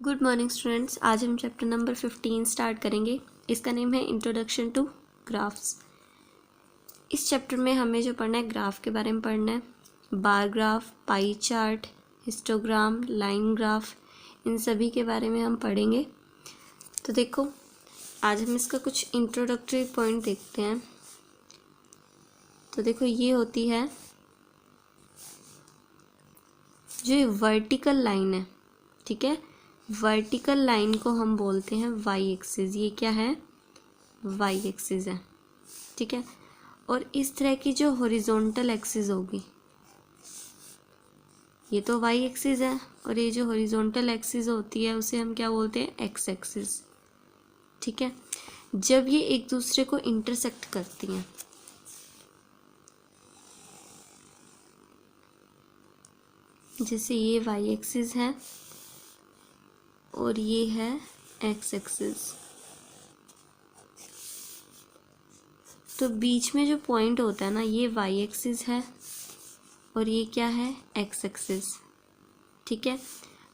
Good morning students. आज हम chapter number 15 start करेंगे। इसका नेम है इंट्रोडक्शन टू ग्राफ्स। इस चैप्टर में हमें जो पढ़ना है ग्राफ के बारे में पढ़ना है। Bar graph, pie chart, histogram, line graph, इन सभी के बारे में हम पढ़ेंगे। तो देखो, आज हम इसका कुछ इंट्रोडक्टरी पॉइंट देखते हैं। तो देखो, ये होती है जो वर्टिकल लाइन है, ठीक है। वर्टिकल लाइन को हम बोलते हैं वाई एक्सिस। ये क्या है? वाई एक्सिस है, ठीक है। और इस तरह की जो हॉरिजॉन्टल एक्सिस होगी, ये तो वाई एक्सिस है, और ये जो हॉरिजॉन्टल एक्सिस होती है उसे हम क्या बोलते हैं? एक्स एक्सिस, ठीक है। जब ये एक दूसरे को इंटरसेक्ट करती हैं, जैसे ये वाई एक्सिस है और ये है एक्स एक्सिस, तो बीच में जो पॉइंट होता है ना, ये वाई एक्सिस है और ये क्या है? एक्स एक्सिस, ठीक है।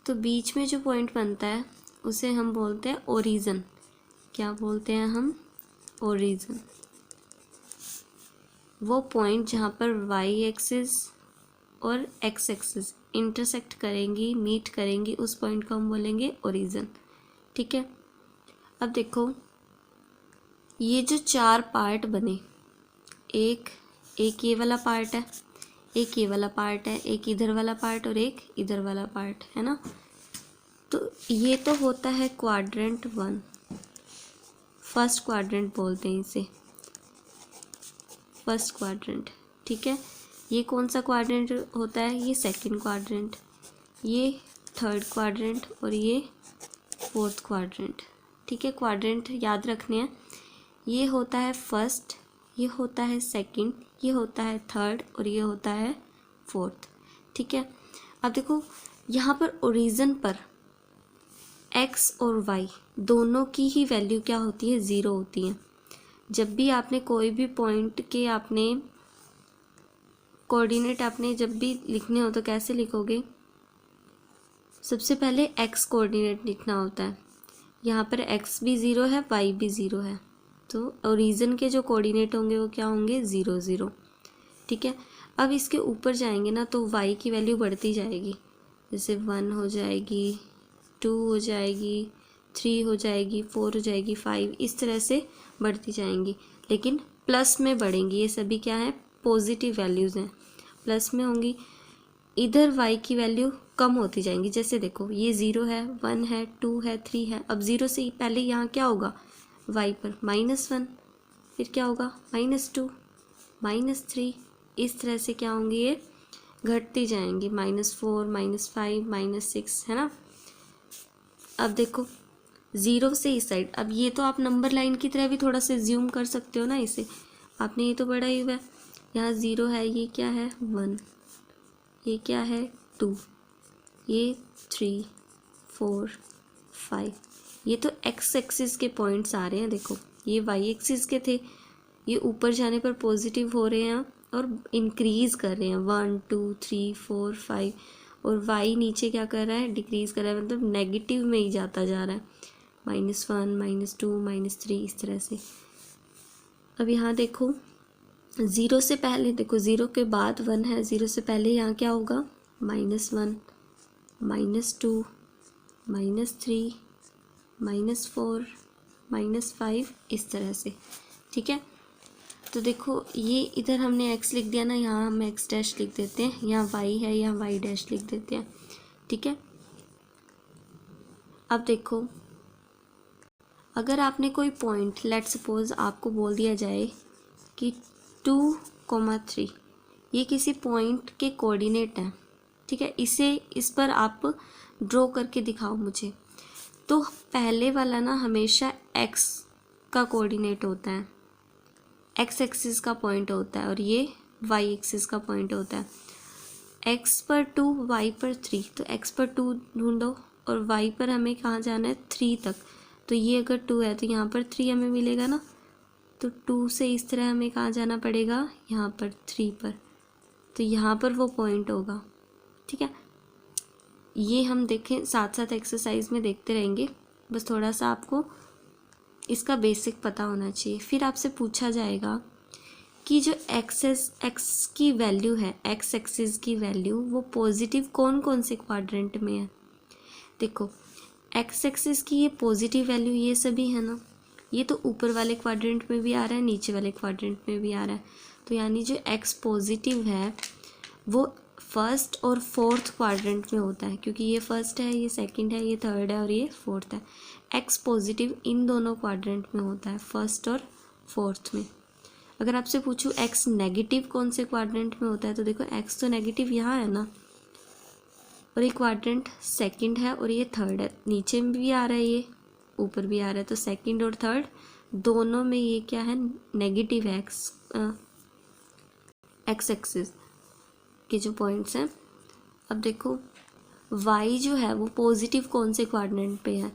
तो बीच में जो पॉइंट बनता है उसे हम बोलते हैं ओरिजिन। क्या बोलते हैं हम? ओरिजिन। वो पॉइंट जहाँ पर वाई एक्सिस और एक्स एक्सिस इंटरसेक्ट करेंगी, मीट करेंगी, उस पॉइंट को हम बोलेंगे ओरिजिन, ठीक है। अब देखो, ये जो चार पार्ट बने, एक ये वाला पार्ट है, एक ये वाला पार्ट है, एक इधर वाला पार्ट और एक इधर वाला पार्ट है ना। तो ये तो होता है क्वाड्रेंट 1, फर्स्ट क्वाड्रेंट बोलते हैं इसे, फर्स्ट क्वाड्रेंट, ठीक है। ये कौन सा क्वाड्रेंट होता है? ये सेकंड क्वाड्रेंट, ये थर्ड क्वाड्रेंट और ये फोर्थ क्वाड्रेंट, ठीक है। क्वाड्रेंट याद रखने हैं। ये होता है फर्स्ट, ये होता है सेकंड, ये होता है थर्ड और ये होता है फोर्थ, ठीक है। अब देखो, यहाँ पर ओरिजिन पर एक्स और वाई दोनों की ही वैल्यू क्या होती है? ज़ीरो होती है। जब भी आपने कोई भी पॉइंट के आपने कोऑर्डिनेट आपने जब भी लिखने हो तो कैसे लिखोगे? सबसे पहले एक्स कोऑर्डिनेट लिखना होता है। यहाँ पर एक्स भी ज़ीरो है, वाई भी ज़ीरो है, तो ओरिजिन के जो कोऑर्डिनेट होंगे वो क्या होंगे? ज़ीरो ज़ीरो, ठीक है। अब इसके ऊपर जाएंगे ना तो वाई की वैल्यू बढ़ती जाएगी, जैसे 1 हो जाएगी, 2 हो जाएगी, 3 हो जाएगी, 4 हो जाएगी, 5, इस तरह से बढ़ती जाएंगी, लेकिन प्लस में बढ़ेंगी। ये सभी क्या है? पॉजिटिव वैल्यूज़ हैं, प्लस में होंगी। इधर वाई की वैल्यू कम होती जाएंगी। जैसे देखो, ये 0 है, 1 है, 2 है, 3 है। अब 0 से पहले यहाँ क्या होगा? वाई पर -1, फिर क्या होगा? -2, -3, इस तरह से क्या होंगी? ये घटती जाएंगी, -4, -5, -6, है ना। अब देखो, 0 से इस साइड, अब ये तो आप नंबर लाइन की तरह भी थोड़ा सा ज्यूम कर सकते हो ना इसे, आपने ये तो पढ़ा ही हुआ है। यहाँ 0 है, ये क्या है? 1, ये क्या है? 2, ये 3, 4, 5, ये तो एक्स एक्सिस के पॉइंट्स आ रहे हैं। देखो, ये वाई एक्सिस के थे, ये ऊपर जाने पर पॉजिटिव हो रहे हैं और इंक्रीज़ कर रहे हैं, 1, 2, 3, 4, 5, और वाई नीचे क्या कर रहा है? डिक्रीज़ कर रहा है, मतलब नेगेटिव में ही जाता जा रहा है, -1, -2, -3, इस तरह से। अब यहाँ देखो, 0 से पहले देखो, 0 के बाद 1 है, 0 से पहले यहाँ क्या होगा? -1, -2, -3, -4, -5, इस तरह से, ठीक है। तो देखो, ये इधर हमने x लिख दिया ना, यहाँ हम x डैश लिख देते हैं, यहाँ y है, यहाँ y डैश लिख देते हैं, ठीक है। अब देखो, अगर आपने कोई पॉइंट, लेट सपोज आपको बोल दिया जाए कि 2,3 ये किसी पॉइंट के कोऑर्डिनेट हैं, ठीक है, इस पर आप ड्रॉ करके दिखाओ मुझे। तो पहले वाला ना हमेशा x का कोऑर्डिनेट होता है, एक्स एक्सिस का पॉइंट होता है, और ये वाई एक्सिस का पॉइंट होता है। एक्स पर 2, वाई पर 3, तो एक्स पर 2 ढूंढो और वाई पर हमें कहाँ जाना है? 3 तक। तो ये अगर 2 है तो यहाँ पर 3 हमें मिलेगा ना, तो 2 से इस तरह हमें कहाँ जाना पड़ेगा? यहाँ पर 3 पर, तो यहाँ पर वो पॉइंट होगा, ठीक है। ये हम देखें साथ साथ एक्सरसाइज में देखते रहेंगे, बस थोड़ा सा आपको इसका बेसिक पता होना चाहिए। फिर आपसे पूछा जाएगा कि जो एक्स की वैल्यू है, एक्स एक्सिस की वैल्यू, वो पॉजिटिव कौन कौन से क्वाड्रेंट में है। देखो एक्स एक्सिस की ये पॉजिटिव वैल्यू ये सभी है ना, ये तो ऊपर वाले क्वाड्रेंट में भी आ रहा है, नीचे वाले क्वाड्रेंट में भी आ रहा है। तो यानी जो एक्स पॉजिटिव है वो फर्स्ट और फोर्थ क्वाड्रेंट में होता है, क्योंकि ये फर्स्ट है, ये सेकंड है, ये थर्ड है और ये फोर्थ है। एक्स पॉजिटिव इन दोनों क्वाड्रेंट में होता है, फर्स्ट और फोर्थ में। अगर आपसे पूछूं एक्स नेगेटिव कौन से क्वाड्रेंट में होता है, तो देखो एक्स तो नेगेटिव यहाँ है ना, और ये क्वाड्रेंट सेकंड है और ये थर्ड है, नीचे में भी आ रहा है, ये ऊपर भी आ रहा है। तो सेकंड और थर्ड दोनों में ये क्या है, नेगेटिव है एक्स एक्सिस के जो पॉइंट्स हैं। अब देखो y जो है वो पॉजिटिव कौन से क्वाड्रेंट पे है,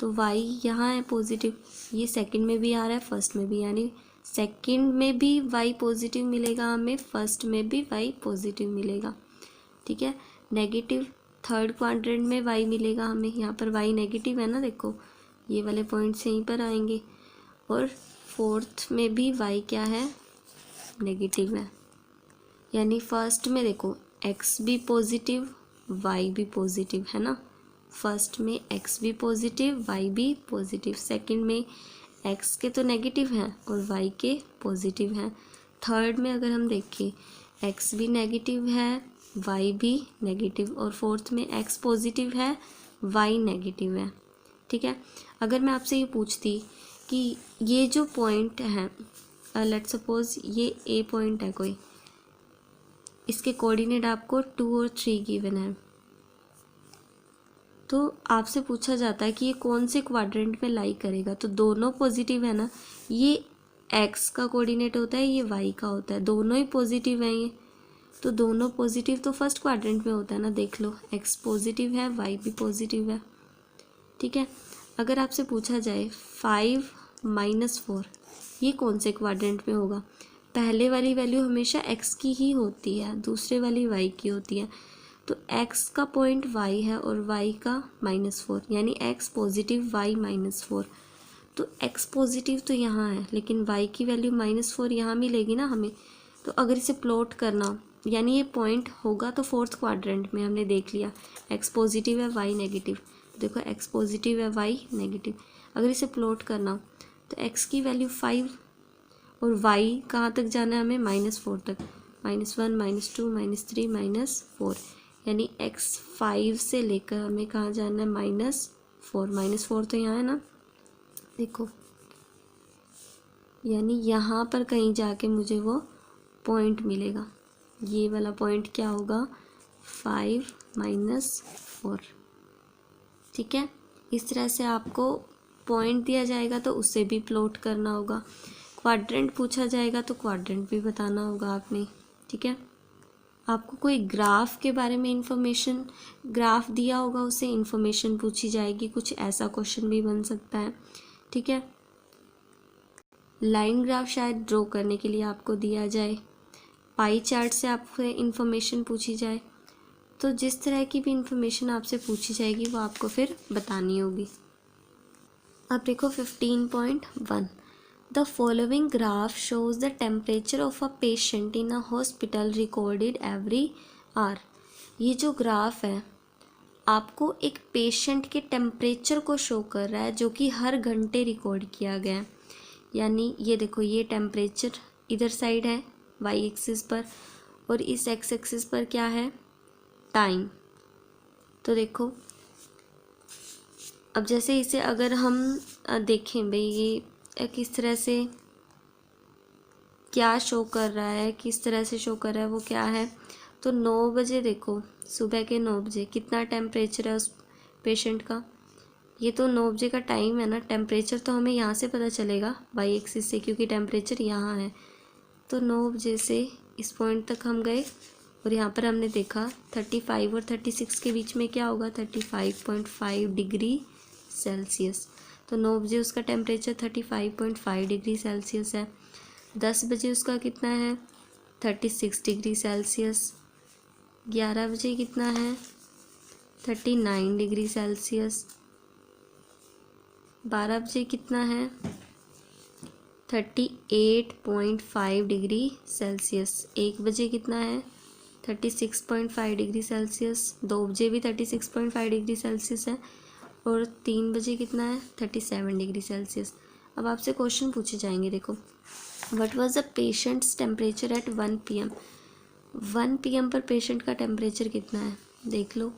तो y यहाँ है पॉजिटिव, ये सेकंड में भी आ रहा है, फर्स्ट में भी, यानी सेकंड में भी y पॉजिटिव मिलेगा हमें, फर्स्ट में भी y पॉजिटिव मिलेगा। ठीक है, नेगेटिव थर्ड क्वाड्रेंट में y मिलेगा हमें, यहाँ पर y नेगेटिव है ना, देखो ये वाले पॉइंट्स यहीं पर आएंगे। और फोर्थ में भी y क्या है, नेगेटिव है। यानी फर्स्ट में देखो x भी पॉजिटिव, y भी पॉजिटिव है ना, फर्स्ट में x भी पॉजिटिव, y भी पॉजिटिव, सेकंड में x के तो नेगेटिव हैं और y के पॉजिटिव हैं। थर्ड में अगर हम देखें x भी नेगेटिव है, y भी नेगेटिव, और फोर्थ में x पॉजिटिव है, y नेगेटिव है। ठीक है, अगर मैं आपसे ये पूछती कि ये जो पॉइंट हैं, लेट्स सपोज ये ए पॉइंट है कोई, इसके कोऑर्डिनेट आपको 2 और 3 गिवन है, तो आपसे पूछा जाता है कि ये कौन से क्वाड्रेंट में लाई करेगा। तो दोनों पॉजिटिव है ना, ये एक्स का कोऑर्डिनेट होता है, ये वाई का होता है, दोनों ही पॉजिटिव हैं ये, तो दोनों पॉजिटिव तो फर्स्ट क्वाड्रेंट में होता है ना, देख लो एक्स पॉजिटिव है, वाई भी पॉजिटिव है। ठीक है, अगर आपसे पूछा जाए 5 - 4 ये कौन से क्वाड्रेंट में होगा, पहले वाली वैल्यू हमेशा x की ही होती है, दूसरे वाली y की होती है। तो x का पॉइंट y है और y का -4, यानी x पॉजिटिव y -4। तो x पॉजिटिव तो यहाँ है, लेकिन y की वैल्यू -4 यहाँ मिलेगी ना हमें। तो अगर इसे प्लॉट करना, यानी ये पॉइंट होगा तो फोर्थ क्वाड्रेंट में, हमने देख लिया x पॉजिटिव है, y नेगेटिव, देखो x पॉजिटिव है, y नेगेटिव। अगर इसे प्लॉट करना तो x की वैल्यू 5 और y कहाँ तक जाना है हमें, -4 तक, -1 -2 -3 -4, यानी x 5 से लेकर हमें कहाँ जाना है, -4। -4 तो यहाँ है ना, देखो यानी यहाँ पर कहीं जाके मुझे वो पॉइंट मिलेगा, ये वाला पॉइंट क्या होगा, 5 - 4। ठीक है, इस तरह से आपको पॉइंट दिया जाएगा तो उसे भी प्लॉट करना होगा, क्वाड्रेंट पूछा जाएगा तो क्वाड्रेंट भी बताना होगा आपने। ठीक है, आपको कोई ग्राफ के बारे में इंफॉर्मेशन, ग्राफ दिया होगा उससे इंफॉर्मेशन पूछी जाएगी, कुछ ऐसा क्वेश्चन भी बन सकता है। ठीक है, लाइन ग्राफ शायद ड्रॉ करने के लिए आपको दिया जाए, पाई चार्ट से आपसे इंफॉर्मेशन पूछी जाए, तो जिस तरह की भी इंफॉर्मेशन आपसे पूछी जाएगी वो आपको फिर बतानी होगी। अब देखो 15.1, the following graph shows the temperature of a patient in a hospital recorded every hour. ये जो ग्राफ है आपको एक पेशेंट के टेम्परेचर को शो कर रहा है, जो कि हर घंटे रिकॉर्ड किया गया है। यानी ये देखो, ये टेम्परेचर इधर साइड है वाई एक्सिस पर, और इस एक्स एक्सिस पर क्या है, टाइम। तो देखो अब जैसे इसे अगर हम देखें भाई, ये किस तरह से क्या शो कर रहा है, किस तरह से शो कर रहा है, वो क्या है, तो 9 बजे देखो, सुबह के 9 बजे कितना टेम्परेचर है उस पेशेंट का, ये तो 9 बजे का टाइम है ना, टेम्परेचर तो हमें यहाँ से पता चलेगा वाई एक्सिस से, क्योंकि टेम्परेचर यहाँ है। तो 9 बजे से इस पॉइंट तक हम गए और यहाँ पर हमने देखा 35 और 36 के बीच में क्या होगा, 35.5 डिग्री सेल्सियस। तो 9 बजे उसका टेम्परेचर 35.5 डिग्री सेल्सियस है। 10 बजे उसका कितना है, 36 डिग्री सेल्सियस। 11 बजे कितना है, 39 डिग्री सेल्सियस। 12 बजे कितना है? 38.5 डिग्री सेल्सियस। 1 बजे कितना है? 36.5 डिग्री सेल्सियस। 2 बजे भी 36.5 डिग्री सेल्सियस है। और 3 बजे कितना है? 37 डिग्री सेल्सियस। अब आपसे क्वेश्चन पूछे जाएंगे, देखो, what was the patients temperature at 1 PM। 1 PM पर पेशेंट का टेम्परेचर कितना है? देख लो,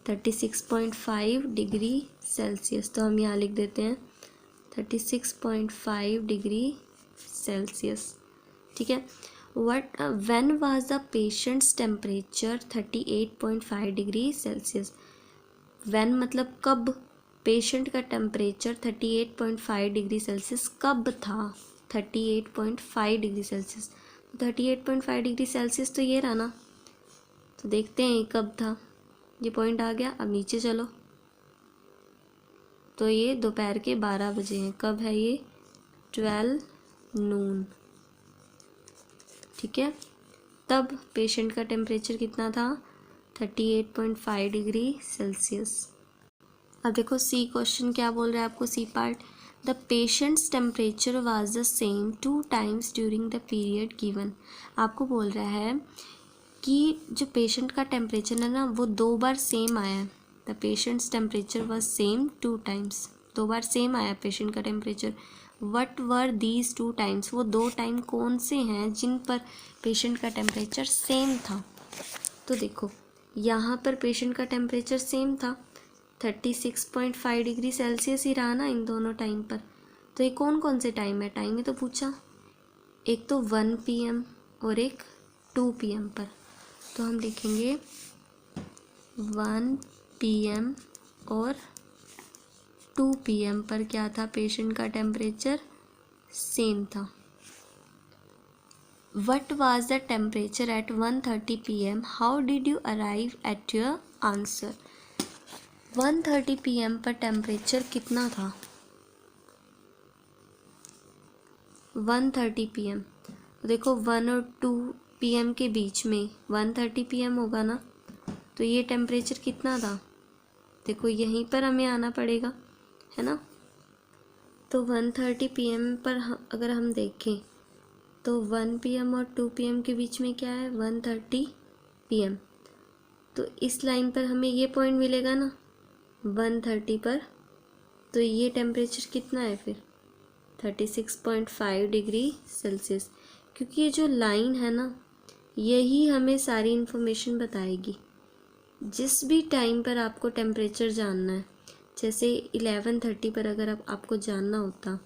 36.5 डिग्री सेल्सियस। तो हम यहाँ लिख देते हैं 36.5 डिग्री सेल्सियस, ठीक है। When was the patients temperature 38.5 degree Celsius. When मतलब कब, पेशेंट का टेम्परेचर 38.5 डिग्री सेल्सियस कब था? 38.5 डिग्री सेल्सियस। 38.5 डिग्री सेल्सियस तो ये रहा ना, तो देखते हैं कब था। ये पॉइंट आ गया। अब नीचे चलो, तो ये दोपहर के 12 बजे हैं। कब है ये? 12 नून, ठीक है। तब पेशेंट का टेम्परेचर कितना था? 38.5 डिग्री सेल्सियस। अब देखो सी क्वेश्चन क्या बोल रहा है आपको, C part. The patients temperature was the same 2 times during the period given. आपको बोल रहा है कि जो पेशेंट का टेम्परेचर है ना, वो 2 बार सेम आया है। The patients temperature was same 2 times. 2 bar same आया पेशेंट का temperature. What were these 2 times. वो 2 टाइम कौन से हैं जिन पर पेशेंट का टेम्परेचर सेम था? तो देखो, यहाँ पर पेशेंट का टेम्परेचर सेम था, 36.5 डिग्री सेल्सियस ही रहा ना इन दोनों टाइम पर। तो ये कौन कौन से टाइम है? टाइम ही तो पूछा। एक तो 1 PM और एक 2 PM पर। तो हम लिखेंगे 1 PM और 2 PM पर क्या था? पेशेंट का टेम्परेचर सेम था। What was the temperature at 1:30 PM? How did you arrive at your answer? 1:30 PM पर टेम्परेचर कितना था? 1:30 PM, देखो 1 और 2 PM के बीच में 1:30 PM होगा ना, तो ये टेम्परेचर कितना था? देखो यहीं पर हमें आना पड़ेगा, है ना। तो 1:30 PM पर अगर हम देखें तो 1 PM और 2 PM के बीच में क्या है? 1:30 PM। तो इस लाइन पर हमें ये पॉइंट मिलेगा ना 1:30 पर। तो ये टेम्परेचर कितना है फिर? 36.5 डिग्री सेल्सियस। क्योंकि ये जो लाइन है ना, यही हमें सारी इन्फॉर्मेशन बताएगी। जिस भी टाइम पर आपको टेम्परेचर जानना है, जैसे 11:30 पर अगर आपको जानना होता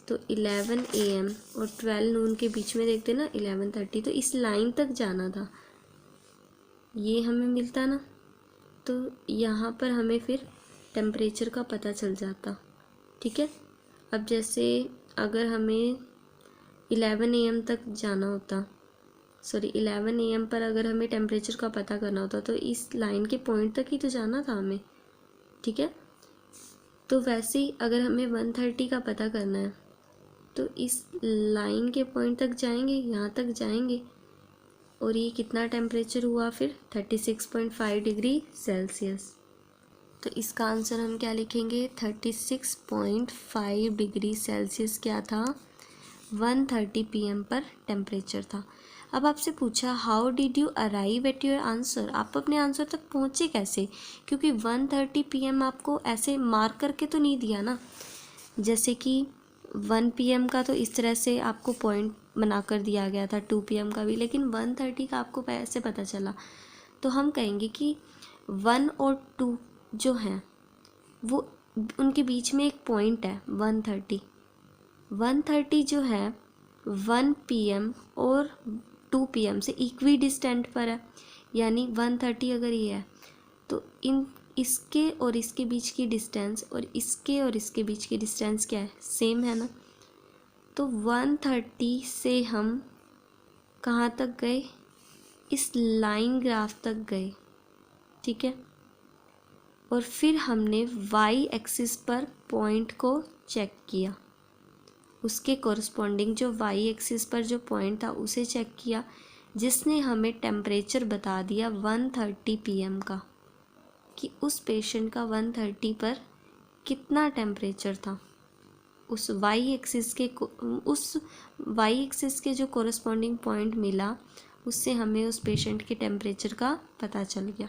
तो 11 AM और 12 नून के बीच में देखते ना 11:30, तो इस लाइन तक जाना था, ये हमें मिलता ना। तो यहाँ पर हमें फिर टेम्परेचर का पता चल जाता, ठीक है। अब जैसे अगर हमें 11 AM तक जाना होता, 11 AM पर अगर हमें टेम्परेचर का पता करना होता तो इस लाइन के पॉइंट तक ही तो जाना था हमें, ठीक है। तो वैसे ही अगर हमें 1:30 का पता करना है तो इस लाइन के पॉइंट तक जाएंगे, यहाँ तक जाएंगे। और ये कितना टेम्परेचर हुआ फिर? 36.5 डिग्री सेल्सियस। तो इसका आंसर हम क्या लिखेंगे? 36.5 डिग्री सेल्सियस क्या था? 1:30 PM पर टेम्परेचर था। अब आपसे पूछा how did you arrive at your answer. आप अपने आंसर तक पहुँचे कैसे? क्योंकि 1:30 PM आपको ऐसे मार्क करके तो नहीं दिया ना, जैसे कि 1 PM का तो इस तरह से आपको पॉइंट बना कर दिया गया था, 2 PM का भी, लेकिन 1:30 का आपको कैसे पता चला? तो हम कहेंगे कि 1 और 2 जो हैं वो उनके बीच में एक पॉइंट है 1:30। 1:30 जो है 1 PM और 2 PM से इक्वी डिस्टेंट पर है। यानी 1:30 अगर ये है तो इसके और इसके बीच की डिस्टेंस और इसके और इसके बीच की डिस्टेंस क्या है? सेम है ना। तो 1:30 से हम कहाँ तक गए? इस लाइन ग्राफ तक गए, ठीक है। और फिर हमने वाई एक्सिस पर पॉइंट को चेक किया, उसके कॉरस्पॉन्डिंग जो वाई एक्सिस पर जो पॉइंट था उसे चेक किया, जिसने हमें टेम्परेचर बता दिया 1:30 PM का। कि उस पेशेंट का 130 पर कितना टेम्परेचर था। उस वाई एक्सिस के जो कोरस्पॉन्डिंग पॉइंट मिला उससे हमें उस पेशेंट के टेम्परेचर का पता चल गया।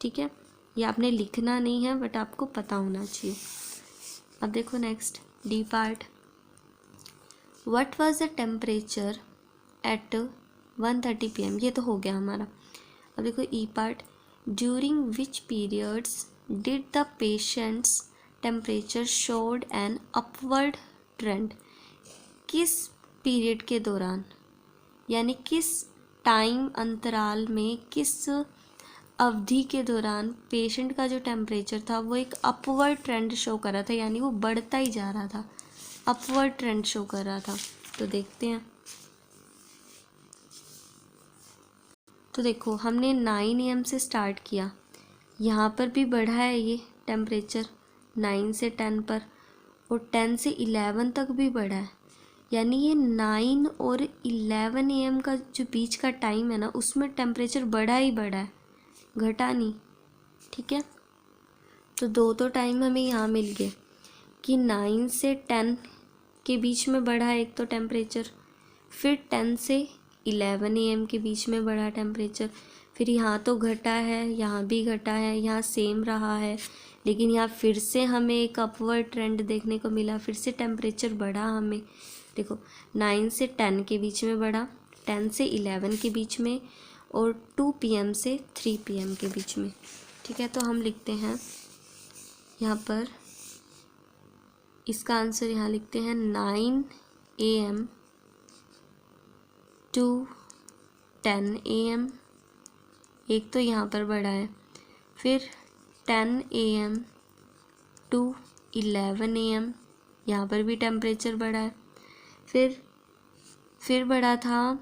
ठीक है, ये आपने लिखना नहीं है बट आपको पता होना चाहिए। अब देखो next D part, what was the temperature at 1:30 PM, ये तो हो गया हमारा। अब देखो E part, during which periods did the patients temperature showed an upward trend, किस पीरियड के दौरान यानी किस टाइम अंतराल में, किस अवधि के दौरान पेशेंट का जो टेम्परेचर था वो एक अपवर्ड ट्रेंड शो कर रहा था, यानी वो बढ़ता ही जा रहा था, अपवर्ड ट्रेंड शो कर रहा था। तो देखते हैं। तो देखो हमने 9 AM से स्टार्ट किया, यहाँ पर भी बढ़ा है ये टेम्परेचर 9 से 10 पर, और 10 से 11 तक भी बढ़ा है, यानी ये 9 और 11 AM का जो बीच का टाइम है ना उसमें टेम्परेचर बढ़ा ही बढ़ा है, घटा नहीं। ठीक है, तो दो तो टाइम हमें यहाँ मिल गए कि 9 से 10 के बीच में बढ़ा एक तो टेम्परेचर, फिर 10 से 11 AM के बीच में बढ़ा टेम्परेचर, फिर यहाँ तो घटा है, यहाँ भी घटा है, यहाँ सेम रहा है, लेकिन यहाँ फिर से हमें एक अपवर्ड ट्रेंड देखने को मिला, फिर से टेम्परेचर बढ़ा हमें। देखो 9 से 10 के बीच में बढ़ा, 10 से 11 के बीच में, और 2 PM से 3 PM के बीच में। ठीक है, तो हम लिखते हैं यहाँ पर, इसका आंसर यहाँ लिखते हैं 9 AM to 10 AM, एक तो यहाँ पर बढ़ा है, फिर 10 AM to 11 AM, यहाँ पर भी टेम्परेचर बढ़ा है, फिर बढ़ा था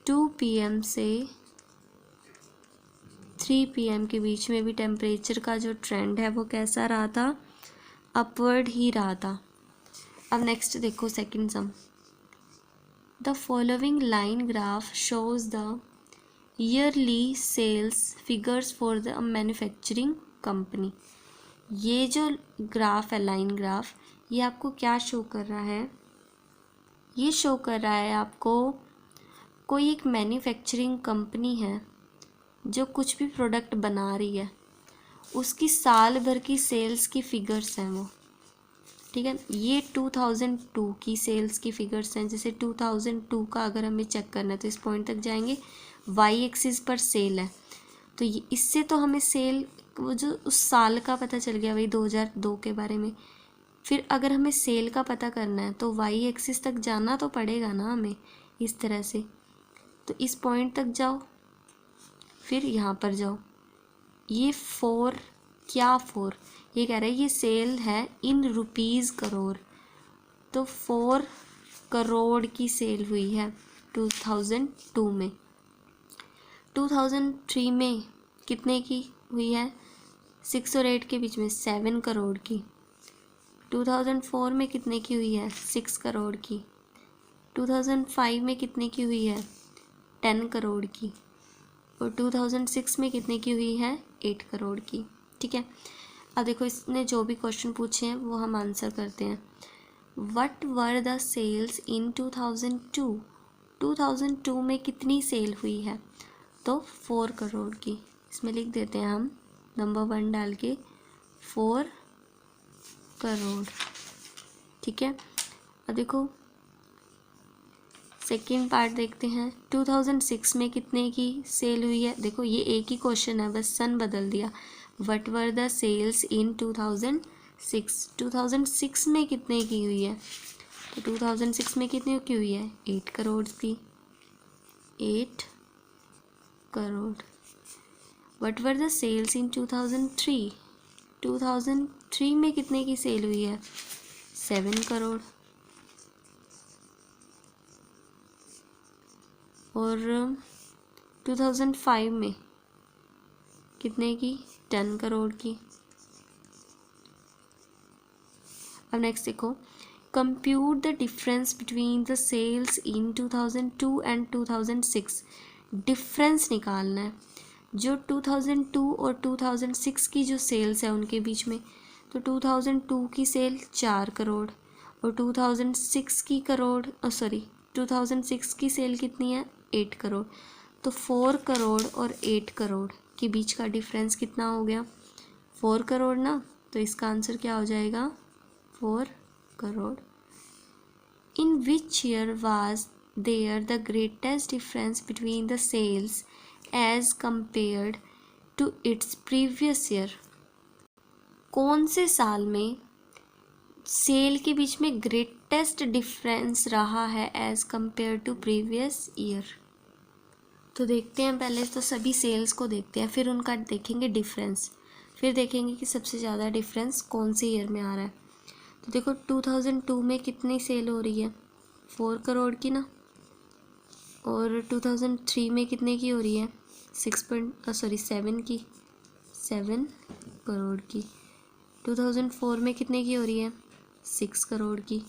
2 PM से 3 PM के बीच में भी टेम्परेचर का जो ट्रेंड है वो कैसा रहा था, अपवर्ड ही रहा था। अब नेक्स्ट देखो second sum, the following line graph shows the yearly sales figures for the manufacturing company. ये जो ग्राफ है लाइन ग्राफ, ये आपको क्या शो कर रहा है, ये शो कर रहा है आपको कोई एक मैन्युफैक्चरिंग कंपनी है जो कुछ भी प्रोडक्ट बना रही है, उसकी साल भर की सेल्स की फिगर्स हैं वो। ठीक है, ये 2002 की सेल्स की फिगर्स हैं। जैसे 2002 का अगर हमें चेक करना है तो इस पॉइंट तक जाएंगे, वाई एक्सिस पर सेल है, तो ये इससे तो हमें सेल वो जो उस साल का पता चल गया, वही 2002 के बारे में। फिर अगर हमें सेल का पता करना है तो वाई एक्सिस तक जाना तो पड़ेगा ना हमें, इस तरह से। तो इस पॉइंट तक जाओ, फिर यहाँ पर जाओ, ये 4 क्या 4, ये कह रहा है ये सेल है इन रुपीज़ करोड़, तो 4 करोड़ की सेल हुई है 2002 में। 2003 में कितने की हुई है, 6 और 8 के बीच में 7 करोड़ की। 2004 में कितने की हुई है, 6 करोड़ की। 2005 में कितने की हुई है, 10 करोड़ की। और 2006 में कितने की हुई है, 8 करोड़ की। ठीक है, अब देखो इसने जो भी क्वेश्चन पूछे हैं वो हम आंसर करते हैं। What were the sales in 2002, 2002 में कितनी सेल हुई है, तो 4 करोड़ की। इसमें लिख देते हैं हम नंबर 1 डाल के 4 करोड़। ठीक है, अब देखो सेकेंड पार्ट देखते हैं। 2006 में कितने की सेल हुई है, देखो ये एक ही क्वेश्चन है, बस सन बदल दिया। व्हाट वर द सेल्स इन 2006, 2006 में कितने की हुई है, तो 2006 में कितने की हुई है, 8 करोड़ की, 8 crore. What were the sales in 2003, 2003 में कितने की सेल हुई है, 7 करोड़। और 2005 में कितने की, 10 करोड़ की। अब नेक्स्ट देखो, compute the difference between the sales in 2002 and 2006। Difference निकालना है, जो 2002 और 2006 की जो सेल्स है उनके बीच में, तो 2002 की सेल 4 करोड़ और 2006 की 2006 की सेल कितनी है 8 करोड़। तो 4 करोड़ और 8 करोड़ के बीच का डिफरेंस कितना हो गया 4 करोड़ ना। तो इसका आंसर क्या हो जाएगा 4 crore. In which year was there the greatest difference between the sales as compared to its previous year. कौन से साल में सेल के बीच में ग्रेटेस्ट डिफरेंस रहा है as compare to previous year. तो देखते हैं, पहले तो सभी सेल्स को देखते हैं, फिर उनका देखेंगे डिफरेंस, फिर देखेंगे कि सबसे ज़्यादा डिफरेंस कौन से ईयर में आ रहा है। तो देखो 2002 में कितनी सेल हो रही है 4 करोड़ की ना, और 2003 में कितने की हो रही है 7 की 7 करोड़ की। 2004 में कितने की हो रही है 6 करोड़ की।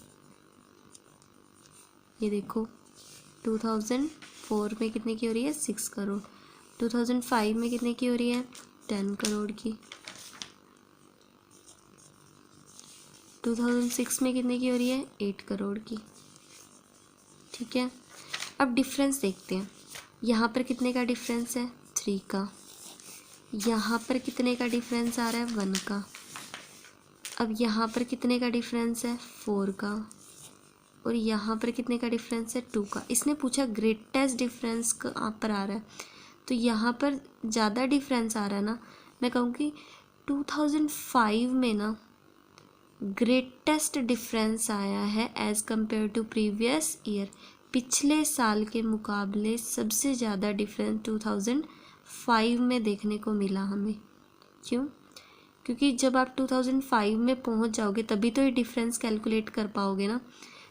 ये देखो 2004 में कितने की हो रही है 6 करोड़। 2005 में कितने की हो रही है 10 करोड़ की। 2006 में कितने की हो रही है 8 करोड़ की। ठीक है, अब डिफरेंस देखते हैं। यहाँ पर कितने का डिफरेंस है 3 का, यहाँ पर कितने का डिफरेंस आ रहा है 1 का, अब यहाँ पर कितने का डिफरेंस है 4 का, और यहाँ पर कितने का डिफरेंस है 2 का। इसने पूछा ग्रेटेस्ट डिफरेंस कहाँ पर आ रहा है, तो यहाँ पर ज़्यादा डिफरेंस आ रहा है ना। मैं कहूँगी 2005 में ना ग्रेटेस्ट डिफरेंस आया है as compare to previous year. पिछले साल के मुकाबले सबसे ज़्यादा डिफरेंस 2005 में देखने को मिला हमें। क्यों? क्योंकि जब आप 2005 में पहुंच जाओगे तभी तो ये डिफरेंस कैलकुलेट कर पाओगे ना।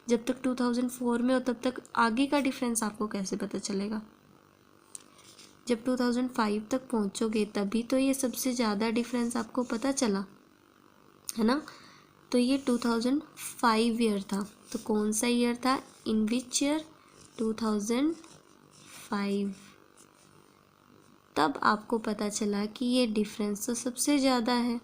जब तक 2004 में हो तब तक आगे का डिफरेंस आपको कैसे पता चलेगा। जब 2005 तक पहुंचोगे तभी तो ये सबसे ज़्यादा डिफरेंस आपको पता चला है ना। तो ये 2005 ईयर था। तो कौन सा ईयर था, इन विच ईयर 2005। तब आपको पता चला कि ये डिफरेंस तो सबसे ज़्यादा है।